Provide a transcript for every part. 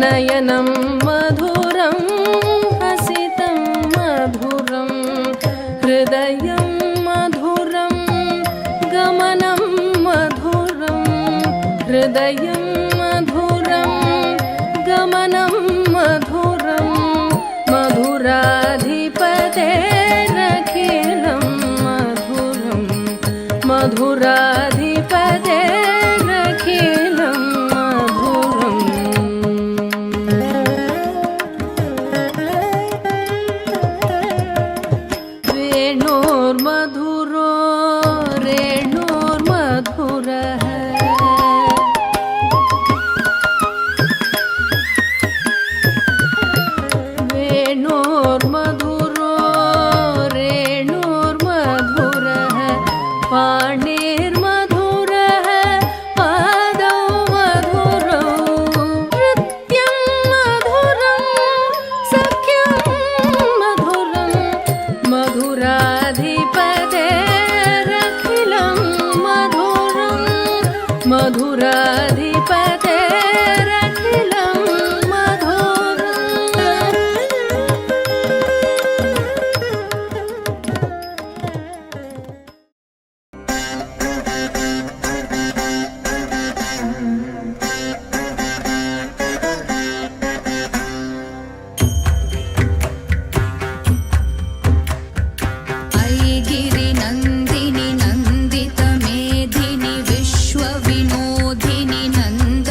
नयनं मधुरं हसितं मधुरं हृदयं मधुरं गमनं मधुरं हृदयं मधुरं गमनं मधुरं मधुराधिपतेरखिलं मधुरं मधुराधिपतेरखिलं वेणोर्मधुरो रेणोर्मधुरः वेणोर्मधुरो रेणोर्मधुरः पाणिर्मधुरः पादौ मधुरौ नृत्यं मधुरं सख्यं मधुरं मधुराधिपतेरखिलं मधुरं मधुराधिपतेरखिलं ऐगिरिनन्दिनि नन्दितमेधिनि विश्वविनोदिनि नन्द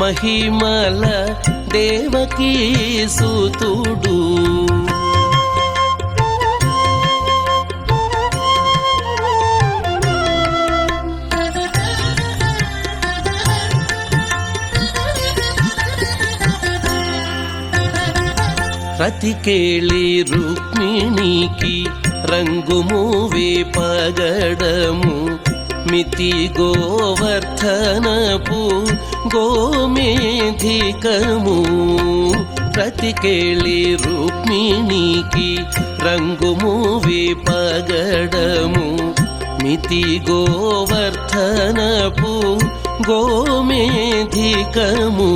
మహిమల దేవకీ సుతుడు రతికేళి రుక్మిణికి రంగుమూవే పగడము మితి గోవర్ధనపు గోమేధికము రతికేళి రుక్మిణికి రంగుమూవే పగడము మితి గోవర్ధనపు గోమేధికము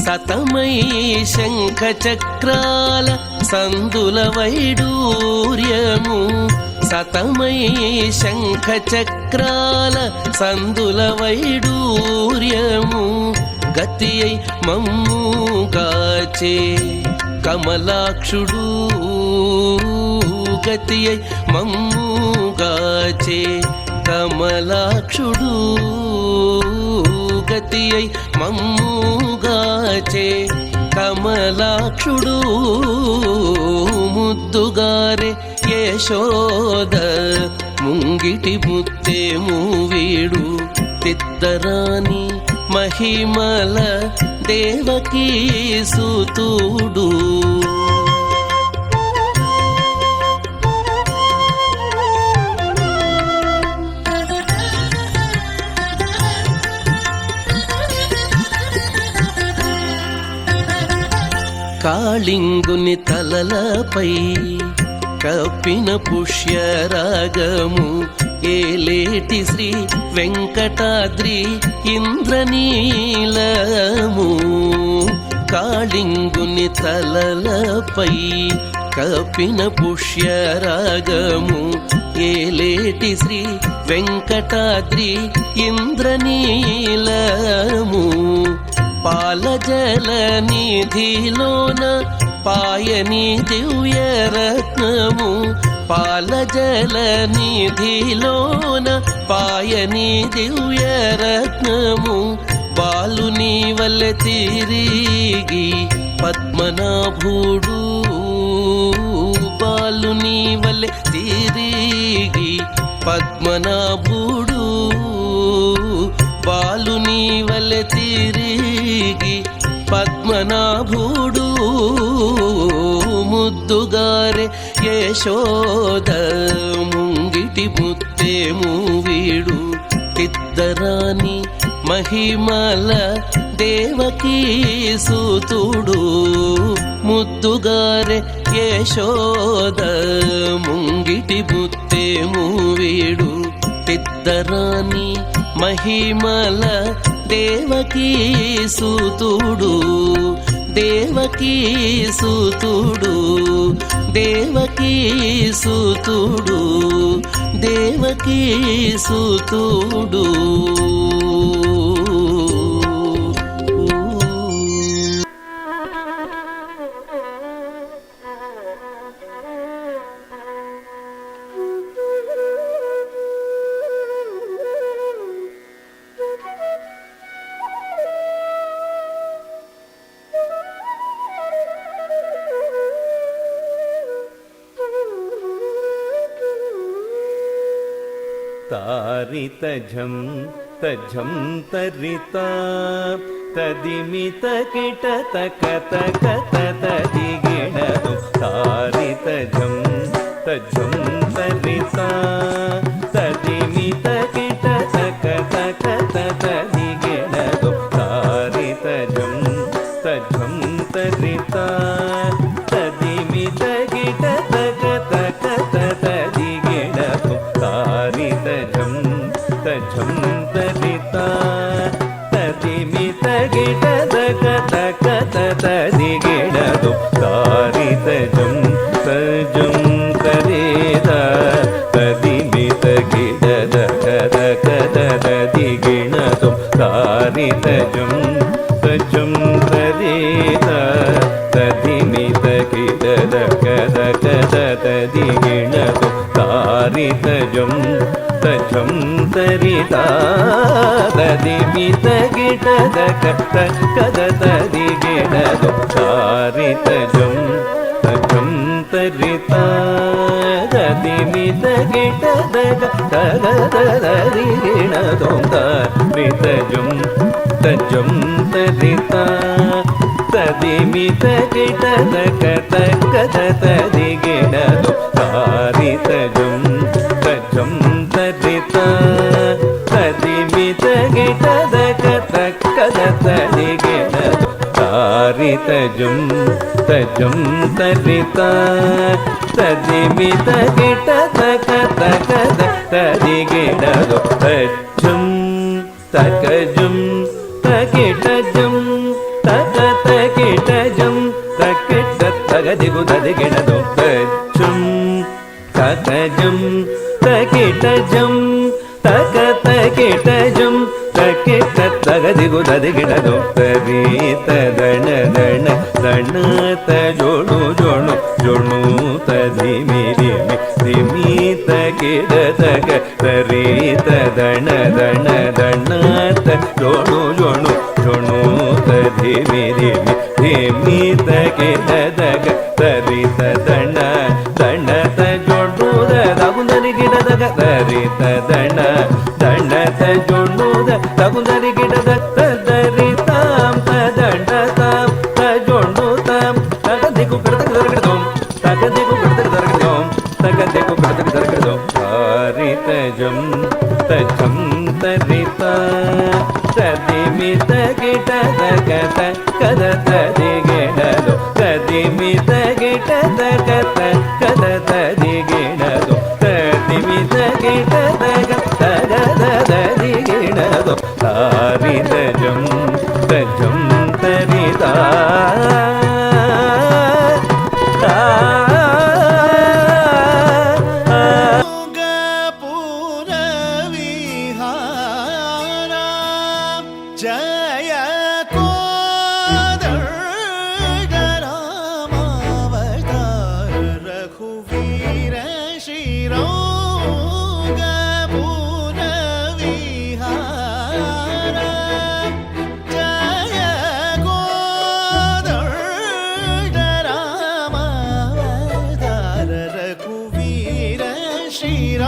సతమై శంఖ చక్రాల సందుల వైడూర్యము సతమై శంఖ చక్రాల సందుల వైడూర్యము గతియై మమ్ముగాచే కమలాక్షుడు గతియై మమ్ముగాచే కమలాక్షుడు గతియై మమ్ముగాచే కమలాక్షుడు ముద్దుగారే యశోద ముంగిటి ముత్తేము వీడు తిద్దరాని మహిమల దేవకీ సుతుడు కాళింగుని తలలపై కప్పిన పుష్యరాగము ఏలేటి శ్రీ వెంకటాద్రి ఇంద్రనీలము కాళింగుని తలలపై కప్పిన పుష్యరాగము ఏలేటి శ్రీ వెంకటాద్రి ఇంద్రనీలము పాలజల నిధిలోన పాయని దివ్యరత్నము పాలజల నిధిలోన పాయని దివ్యరత్నము బాలుని వల్లె తిరిగి పద్మనాభుడు బాలుని వల్లె తిరిగి పద్మనాభుడు బాలుని వల్లె తిరిగి పద్మనాభుడు ముద్దుగారే యశోద ముంగిటి ముత్తేము వీడు తిద్దరాని మహిమల దేవకీ సుతుడు ముద్దుగారే యశోద ముంగిటి ముత్తేము వీడు తిద్దరాని మహిమల దేవకీ సుతుడు దేవకీ సుతుడు దేవకీ సుతుడు దేవకీ సుతుడు तारित झं तझं तरिता तदिमित किट तक तक तदिगिणदु तारित झं तझं तरिता तदिमित किट तक तक तदिगिणदु तारित झं तझं तरिता तदिमित किट तक तक तदिगिणदु तारित झं तझं तरिता तदिमित किट तक तक तदिगिणदु तारित झं तझं तरिता तदिमित किट तक तक तदिगिणदु तारित झं तझं तरिता तदिमित किट तक तक ತದಿಗಿಣದು ತಾರಿತಜಂ ತಜಂ ತರಿತಾ ತದಿಮಿತ ಗಿಡದ ಕದ ತದಿಗಿಣದು ತಾರಿತಜಂ ತಜಂ ತರಿತಾ ತದಿಮಿತ ಗಿಡದ ಕದ ತದಿಗಿಣದು ತಾರಿತಜಂ ತಜಂ ತರಿತಾ ತದಿಮಿತ ಗಿಡದ ಕದ ತದಿಗಿಣದು ತಾರಿತಜಂ ತಜಂ ತರಿತಾ ತದಿಮಿತ ಗಿಡದ ಕದ ತದಿಗಿಣದು ತಾರಿತಜಂ ತಜಂ ತರಿತಾ ತದಿಮಿತ ಗಿಡದ ಕದ ತದಿಗಿಣದು ತಜ್ಜಂ ತಕಜಂ ತಕಿಟಜಂ ತಕಿಟಜಂ ತಕಿಟ ತಗದಿಗು ತದಿಗಿಣದು ತಜ್ಜಂ ತಕಜಂ ತಕಿಟಜಂ ತಕಿಟಜಂ ತಕಿಟ ತಗದಿಗು ತದಿಗಿಣದು ತರೀತ ದಣ ದಣ ದಣ ತಜೋಣು ಜೋಣು ಜೋಣು ತದಿಮಿರಿಮಿ ದಿಮಿತ ಗಿಡ ತಗ ತರೀತ ದಣ ದಣ ದಣ ತಜೋಣು ಜೋಣು ಜೋಣು ತದಿಮಿರಿಮಿ ದಿಮಿತ ಗಿಡ ತಗ ತರೀತ ದಣ ದಣ ತಜೋಣು ದಗುಂದರಿ ಗಿಡದಗ ತರೀತ ದಣ ದಣ ತಜೋಣು ದಗುಂದರಿ ಗಿಡದ ತದರಿತಾಂ ತದಂಡ ತಾಂ ತಜೋಣು ತಾಂ ತಗದಿಗು ಕಡದಗದರಗದೋಂ ತಗದಿಗು ಕಡದಗದರಗದೋಂ ತಗದಿಗು ಕಡದಗದರಗದೋಂ ತಾರಿತಜಂ ತಜಂ ತರಿತಾ ತದಿಮಿತ ಗಿಡದ ಕದ ತದಿಗಿಣದು ತದಿಮಿತ ಗಿಡದ ಕದ ತದಿಗಿಣದು ತದಿಮಿತ ಗಿಡದ ಕದ ತದಿಗಿಣದು ತಾರಿತಜಂ ತಜಂ ತರಿತಾ ಜಯ ಕೋದಂಡ ರಾಮಾವತಾರ ರಘುವೀರ ಶ್ರೀರಂಗಪುರ ವಿಹಾರ ಜಯ ಕೋದಂಡ ರಾಮಾವತಾರ ರಘುವೀರ ಶ್ರೀರಂಗಪುರ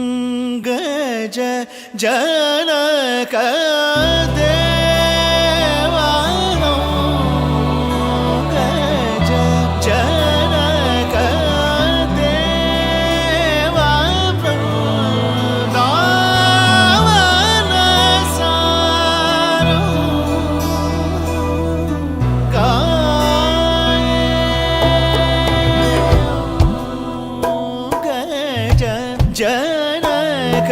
अंगज जनक देवानो गज जनक देवा वृंदावन सारो गज जय ಜನಕ